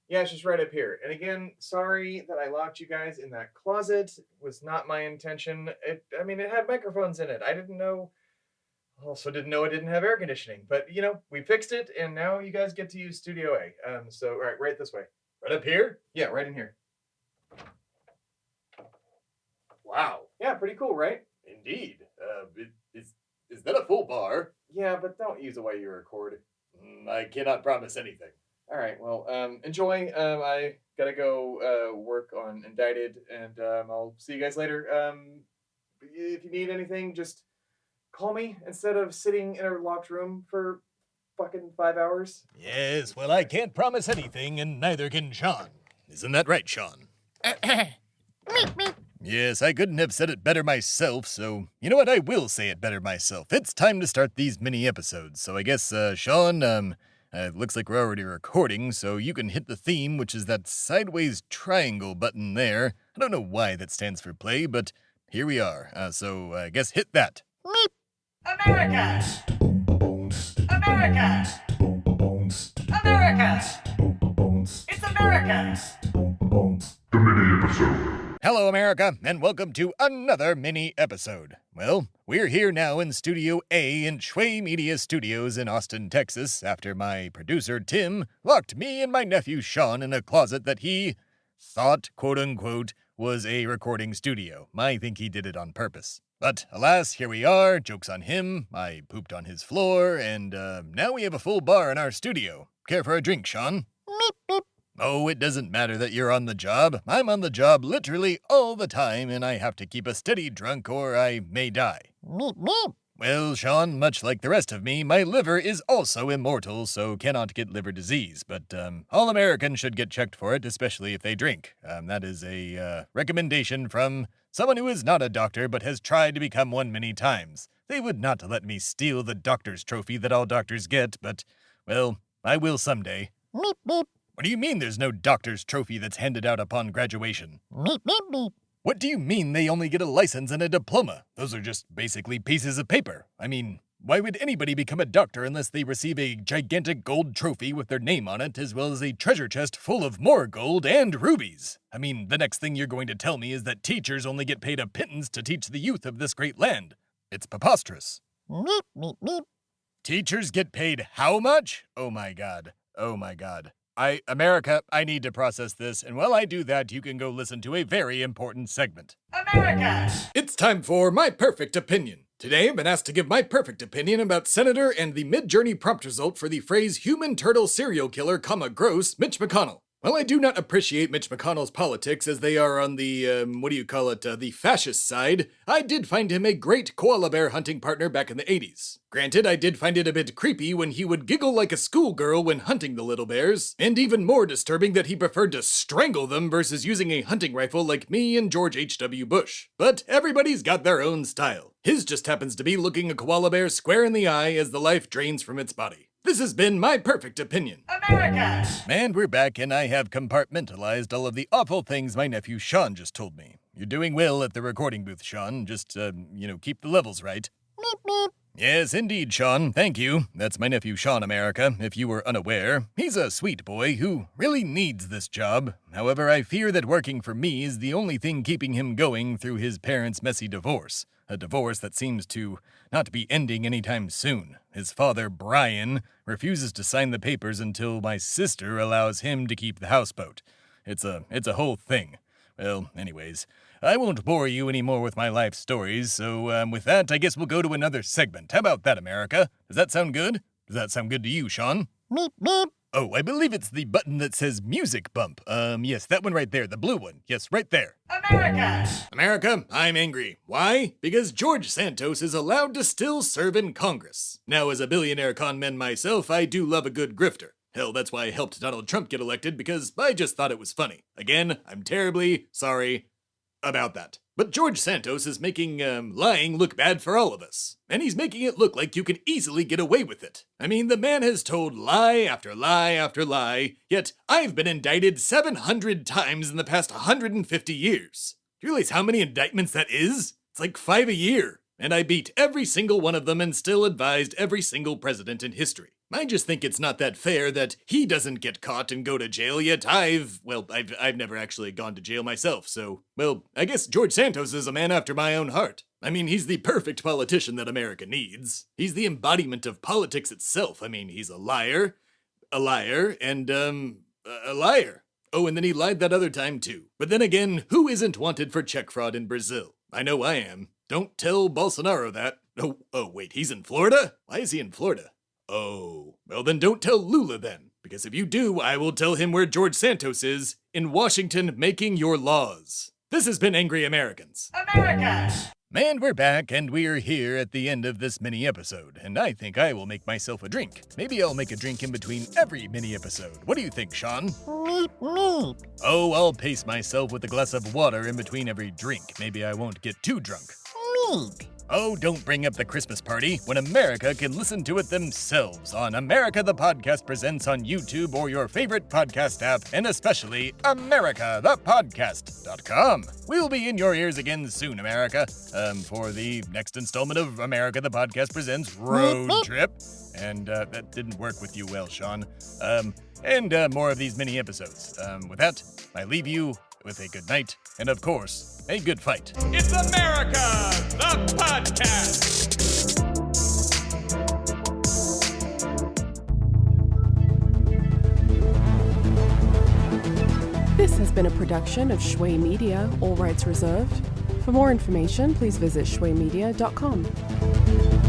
Yeah, it's just right up here. And again, sorry that I locked you guys in that closet. It was not my intention. It had microphones in it. I didn't know. Also, didn't know it didn't have air conditioning. But we fixed it, and now you guys get to use Studio A. So right this way. Right up here? Yeah, right in here. Wow. Yeah, pretty cool, right? Indeed. Is that a full bar? Yeah, but don't use it while you record. I cannot promise anything. All right. Well, enjoy. I gotta go work on Indicted, and I'll see you guys later. If you need anything, just call me instead of sitting in a locked room for fucking 5 hours. Yes, well, I can't promise anything, and neither can Shawn. Isn't that right, Shawn? Meep, meep. Yes, I couldn't have said it better myself, so you know what? I will say it better myself. It's time to start these mini episodes. So I guess, Shawn, it looks like we're already recording, so you can hit the theme, which is that sideways triangle button there. I don't know why that stands for play, but here we are. So I guess hit that. Meep. America! America! America! It's America! The mini episode. Hello, America, and welcome to another mini episode. Well, we're here now in Studio A in Shway Media Studios in Austin, Texas, after my producer, Tim, locked me and my nephew, Shawn, in a closet that he thought, quote-unquote, was a recording studio. I think he did it on purpose. But, alas, here we are, joke's on him, I pooped on his floor, and now we have a full bar in our studio. Care for a drink, Shawn? Meep, meep. Oh, it doesn't matter that you're on the job. I'm on the job literally all the time, and I have to keep a steady drunk or I may die. Meep, meep. Well, Shawn, much like the rest of me, my liver is also immortal, so cannot get liver disease. But all Americans should get checked for it, especially if they drink. That is a recommendation from someone who is not a doctor but has tried to become one many times. They would not let me steal the doctor's trophy that all doctors get, but, well, I will someday. Meep, meep. What do you mean there's no doctor's trophy that's handed out upon graduation? Meep, meep, meep. What do you mean they only get a license and a diploma? Those are just basically pieces of paper. I mean, why would anybody become a doctor unless they receive a gigantic gold trophy with their name on it, as well as a treasure chest full of more gold and rubies? I mean, the next thing you're going to tell me is that teachers only get paid a pittance to teach the youth of this great land. It's preposterous. Meep, meep, meep. Teachers get paid how much? Oh my god. Oh my god. America, I need to process this, and while I do that, you can go listen to a very important segment. America! It's time for My Perfect Opinion. Today, I've been asked to give my perfect opinion about Senator and the mid-journey prompt result for the phrase human turtle serial killer, gross, Mitch McConnell. While I do not appreciate Mitch McConnell's politics as they are on the, the fascist side, I did find him a great koala bear hunting partner back in the 80s. Granted, I did find it a bit creepy when he would giggle like a schoolgirl when hunting the little bears, and even more disturbing that he preferred to strangle them versus using a hunting rifle like me and George H.W. Bush. But everybody's got their own style. His just happens to be looking a koala bear square in the eye as the life drains from its body. This has been My Perfect Opinion. America! And we're back, and I have compartmentalized all of the awful things my nephew Shawn just told me. You're doing well at the recording booth, Shawn. Just, keep the levels right. Meep, meep. Yes, indeed, Shawn. Thank you. That's my nephew Shawn, America, if you were unaware. He's a sweet boy who really needs this job. However, I fear that working for me is the only thing keeping him going through his parents' messy divorce. A divorce that seems to not be ending anytime soon. His father, Brian, refuses to sign the papers until my sister allows him to keep the houseboat. It's a whole thing. Well, anyways, I won't bore you anymore with my life stories, so with that, I guess we'll go to another segment. How about that, America? Does that sound good? Does that sound good to you, Shawn? Meep, meep. Oh, I believe it's the button that says music bump. Yes, that one right there, the blue one. Yes, right there. America! America, I'm angry. Why? Because George Santos is allowed to still serve in Congress. Now, as a billionaire con man myself, I do love a good grifter. Hell, that's why I helped Donald Trump get elected, because I just thought it was funny. Again, I'm terribly sorry about that. But George Santos is making, lying look bad for all of us. And he's making it look like you can easily get away with it. I mean, the man has told lie after lie after lie, yet I've been indicted 700 times in the past 150 years. Do you realize how many indictments that is? It's like 5 a year. And I beat every single one of them and still advised every single president in history. I just think it's not that fair that he doesn't get caught and go to jail, yet I've never actually gone to jail myself, so, well, I guess George Santos is a man after my own heart. I mean, he's the perfect politician that America needs. He's the embodiment of politics itself. I mean, he's a liar, and, a liar. Oh, and then he lied that other time, too. But then again, who isn't wanted for check fraud in Brazil? I know I am. Don't tell Bolsonaro that. Oh, wait, he's in Florida? Why is he in Florida? Oh, well then don't tell Lula then, because if you do, I will tell him where George Santos is, in Washington making your laws. This has been Angry Americans. America! And we're back, and we're here at the end of this mini-episode, and I think I will make myself a drink. Maybe I'll make a drink in between every mini-episode. What do you think, Shawn? Meep, meep. Oh, I'll pace myself with a glass of water in between every drink. Maybe I won't get too drunk. Meep. Oh, don't bring up the Christmas party when America can listen to it themselves on America the Podcast Presents on YouTube or your favorite podcast app, and especially AmericaThePodcast.com. We'll be in your ears again soon, America, for the next installment of America the Podcast Presents Road Trip. And that didn't work with you well, Shawn. And more of these mini episodes. With that, I leave you with a good night, and of course, a good fight. It's America, the podcast. This has been a production of Shui Media, all rights reserved. For more information, please visit shuimedia.com.